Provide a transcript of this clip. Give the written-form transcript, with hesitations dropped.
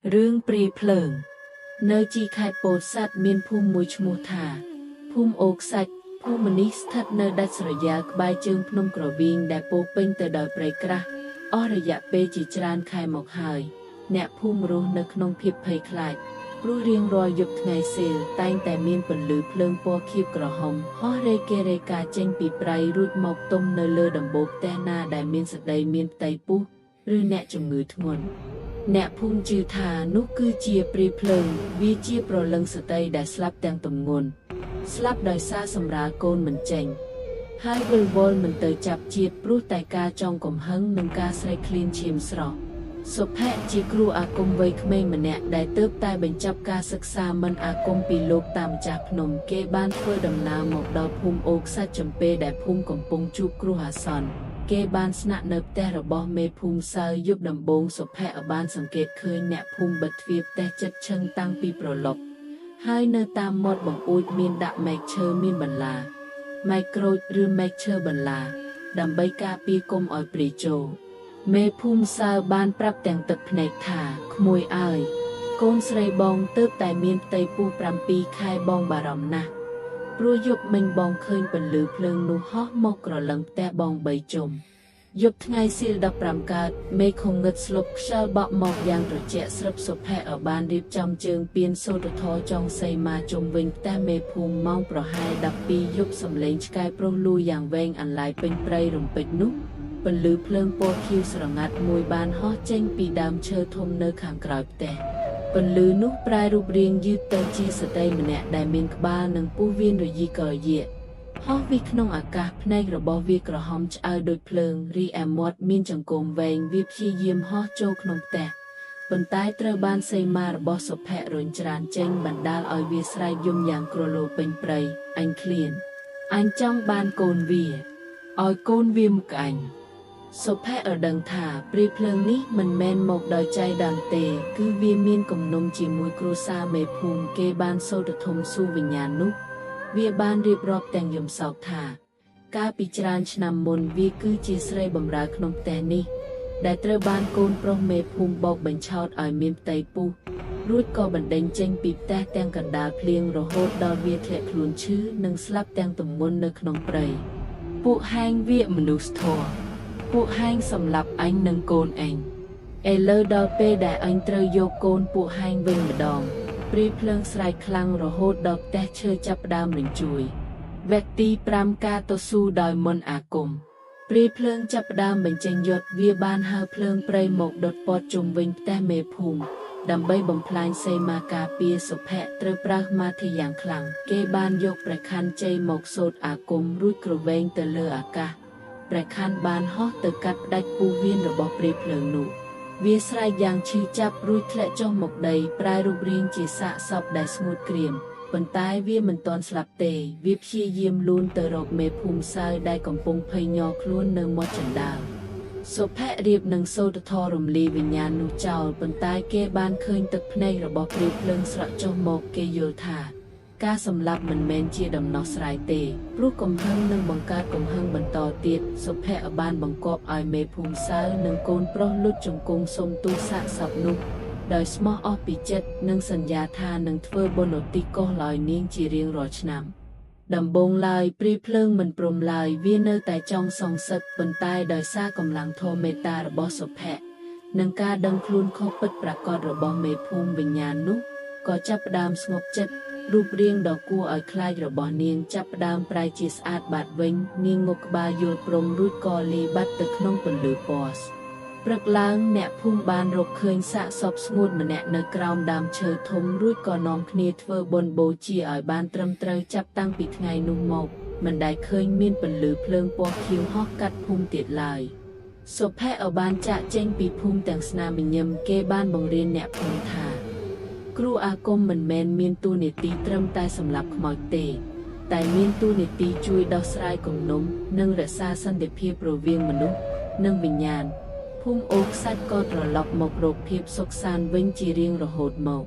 រឿងព្រាយភ្លើងនៅជីខេត្តពោធិ៍សាត់មានភូមិមួយឈ្មោះថាភូមិអូខ្សាច់ភូមិនេះស្ថិតនៅដាច់ស្រយាលក្បែរជើងភ្នំក្រវីងដែលពោរពេញទៅដោយព្រៃក្រាស់អស់រយៈពេលជាច្រើនខែមកហើយអ្នកភូមិរស់នៅក្នុងភាពភ័យខ្លាចព្រោះរៀងរាល់យប់ថ្ងៃសេលតែងតែមានពន្លឺភ្លើងពណ៌ខៀវក្រហមហោះរេកេរេកាចេញពីព្រៃរួចមកទុំនៅលើដំបូលផ្ទះណាដែលមានសក្តីមានផ្ទៃពុះឬអ្នកជំងឺធ្ងន់អ្នកភូមិជឿថានោះគឺជាព្រាយភ្លើងវាជាព្រលឹងស្ត្រីដែលស្លាប់ទាំងទម្ងន់ស្លាប់ដោយសារសម្រាលកូនមិនចេញហើយវិលវល់មិនទៅចាប់ជាតិព្រោះតែការចងកំហឹងនិងការស្រេកឃ្លានឈាមស្រស់សុភ័ក្រជាគ្រូអាគមវ័យក្មេងម្នាក់ដែលទើបតែបញ្ចប់ការសិក្សាមិនអាគមពីលោកតាមម្ចាស់ភ្នំគេបានធ្វើដំណើរមកដល់ភូមិអូខ្សាច់ចំពេលដែលភូមិកំពុងជួបគ្រោះអាសន្នគេបានស្នាក់នៅផ្ទះរបស់មេភូមិសៅយប់ដំបូងសុភ័ក្របានសង្កេតឃើញអ្នកភូមិបិទទ្វារផ្ទះជិតឈឹងតាំងពីព្រលប់ហើយនៅតាមមាត់បង្អួចមានដាក់មែកឈើមានបន្លាមែកក្រូចឬមែកឈើបន្លាដើម្បីការពារកុំឲ្យព្រាយចូលមេភូមិសៅបានប្រាប់ទាំងទឹកភ្នែកថាក្មួយអើយកូនស្រីបងទើបតែមានផ្ទៃពោះ7 ខែបងបារម្ភណាស់ព្រោះយប់មិញបងឃើញពន្លឺភ្លើងនោះហោះមកក្រឡឹងផ្ទះបង3ជុំយប់ថ្ងៃសីល15កើតមេឃខងងឹតស្លុបខ្យល់បក់មកយ៉ាងត្រជាក់ស្រឹបសុភ័ក្របានរៀបចំជើងពៀនសូត្រធរចងសីមាជុំវិញផ្ទះមេភូមិម៉ោងប្រហែល12យប់សំឡេងឆ្កែប្រុសលូយ៉ាងវែងអន្លាយពេញព្រៃរំពេចនោះពន្លឺភ្លើងពណ៌ខៀវស្រងាត់មួយបានហោះចេញពីដើមឈើធំនៅខាងក្រោយផ្ទះពន្លឺនោះប្រែរូបរាងយឺតទៅជាស្ត្រីម្នាក់ដែលមានក្បាលនិងពោះវៀនរយីកយាកហោះវាក្នុងអាកាសភ្នែករបស់វាក្រហមឆ្អៅដូចភ្លើងរីឯមាត់មានចង្គំវែងវាព្យាយាមហោះចូលក្នុងផ្ទះប៉ុន្តែត្រូវបានសីមារបស់សុភ័ក្ររុញច្រានចេញបណ្ដាលឲ្យវាស្រែកយំយ៉ាងគ្រលោពេញព្រៃអញឃ្លានអញចង់បានកូនវាឲ្យកូនវាមកអញសុភ័ក្រដឹងថាព្រាយភ្លើងនេះមិនមែនមកដោយចៃដន្យទេគឺវាមានគំនុំជាមួយគ្រួសារមេភូមិគេបានសូត្រធំសួរវិញ្ញាណនោះវាបានរៀបរាប់ទាំងយំសោកថាកាលពីច្រើនឆ្នាំមុនវាគឺជាស្រីបម្រើក្នុងផ្ទះនេះដែលត្រូវបានកូនប្រុសមេភូមិបោកបញ្ឆោតឲ្យមានផ្ទៃពុះរួចក៏បណ្ដេញចេញពីផ្ទះទាំងកណ្ដាលភ្លៀងរហូតដល់វាធ្លាក់ខ្លួនឈឺនិងស្លាប់ទាំងទម្ងន់នៅក្នុងព្រៃពួកហែងវាមនុស្សធម៌ពួកហែងសម្លាប់អញនិងកូនឯងឥឡូវដល់ពេលដែលអញត្រូវយកកូនពួកហែងវិញម្ដងព្រាយភ្លើងស្រែកខ្លាំងរហូតដល់ផ្ទះឈើចាប់ផ្ដើមរញ្ជួយវគ្គទី5ការតស៊ូដោយមន្តអាគមព្រាយភ្លើងចាប់ផ្ដើមបញ្ចេញយត់វាបានហៅភ្លើងព្រៃមកដុតព័ទ្ធជុំវិញផ្ទះមេភូមិដើម្បីបំផ្លាញសីមាការពារសុភ័ក្រត្រូវប្រើមាធិយ៉ាងខ្លាំងគេបានយកព្រះខ័នជ័យមកសូត្រអាគមរួចក្រវែងទៅលើអាកាសព្រះខ័នបានហោះទៅកាត់ផ្ដាច់ពោះវៀនរបស់ព្រាយភ្លើងនោះវាស្រែកយ៉ាងឈឺចាប់រួចធ្លាក់ចុះមកដីប្រែរូបរាងជាសាកសពដែលស្ងួតក្រៀមប៉ុន្តែវាមិនទាន់ស្លាប់ទេវាព្យាយាមលូនទៅរកមេភូមិសៅដែលកំពុងភ័យញ័រខ្លួននៅមាត់ជណ្ដើរសុភ័ក្ររៀបនឹងសូត្រធម៌រំលាយវិញ្ញាណនោះចោលប៉ុន្តែគេបានឃើញទឹកភ្នែករបស់ព្រាយភ្លើងស្រក់ចុះមកគេយល់ថាការសម្លាប់មិនមែនជាដំណោះស្រាយទេព្រោះកំហឹងនឹងបង្កើតកំហឹងបន្តទៀតសុភ័ក្របានបង្គាប់ឲ្យមេភូមិសៅនិងកូនប្រុសលុតជង្គង់សុំទូលសាកសពនោះដោយស្មោះអស់ពីចិត្តនិងសន្យាថានឹងធ្វើបុណ្យឧទ្ទិសកុសលឲ្យនាងជារៀងរាល់ឆ្នាំដំបូងឡើយព្រាយភ្លើងមិនព្រមឡើយវានៅតែចង់សងសឹកប៉ុន្តែដោយសារកម្លាំងធម៌មេត្តារបស់សុភ័ក្រនិងការដឹងខ្លួនខុសពិតប្រាកដរបស់មេភូមិវិញ្ញាណនោះក៏ចាប់ផ្ដើមស្ងប់ចិត្តរូបរាងដ៏គួរឲ្យខ្លាចរបស់នាងចាប់ផ្ដើមប្រែជាស្អាតបាត់វិញនាងងក់ក្បាលយល់ព្រមរួចក៏លាយបាត់ទៅក្នុងពន្លឺពណ៌ព្រឹកឡើងអ្នកភូមិបានរកឃើញសាកសពស្ងួតម្នាក់នៅក្រោមដើមឈើធំរួចក៏នាំគ្នាធ្វើបុណ្យបូជាឲ្យបានត្រឹមត្រូវចាប់តាំងពីថ្ងៃនោះមកមិនដែលឃើញមានពន្លឺភ្លើងពណ៌ខៀវហោះកាត់ភូមិទៀតឡើយសុភ័ក្របានចាកចេញពីភូមិទាំងស្នាមញញឹមគេបានបង្រៀនអ្នកភូមិថាគ្រូអាគមមិនមែនមានតួនាទីត្រឹមតែសម្រាប់ខ្មោចទេតែមានតួនាទីជួយដោះស្រាយគំនុំនិងរក្សាសន្តិភាពរវាងមនុស្សនិងវិញ្ញាណភូមិអូខ្សាច់ក៏ត្រឡប់មករកភាពសុខសាន្តវិញជារៀងរហូតមក